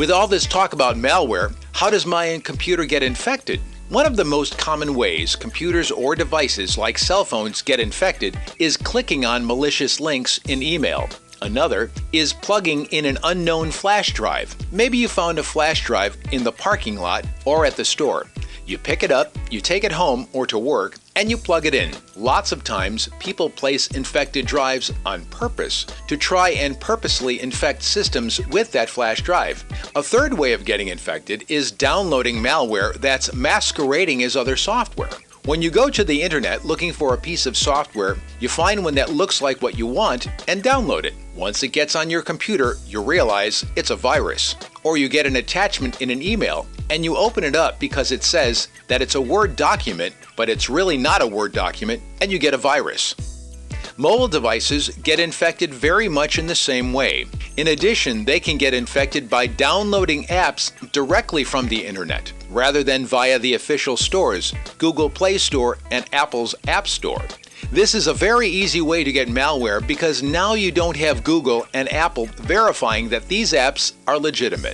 With all this talk about malware, how does my computer get infected? One of the most common ways computers or devices like cell phones get infected is clicking on malicious links in email. Another is plugging in an unknown flash drive. Maybe you found a flash drive in the parking lot or at the store. You pick it up, you take it home or to work, and you plug it in. Lots of times, people place infected drives on purpose to try and purposely infect systems with that flash drive. A third way of getting infected is downloading malware that's masquerading as other software. When you go to the internet looking for a piece of software, you find one that looks like what you want and download it. Once it gets on your computer, you realize it's a virus. Or you get an attachment in an email and you open it up because it says that it's a Word document, but it's really not a Word document, and you get a virus. Mobile devices get infected very much in the same way. In addition, they can get infected by downloading apps directly from the internet, rather than via the official stores, Google Play Store and Apple's App Store. This is a very easy way to get malware because now you don't have Google and Apple verifying that these apps are legitimate.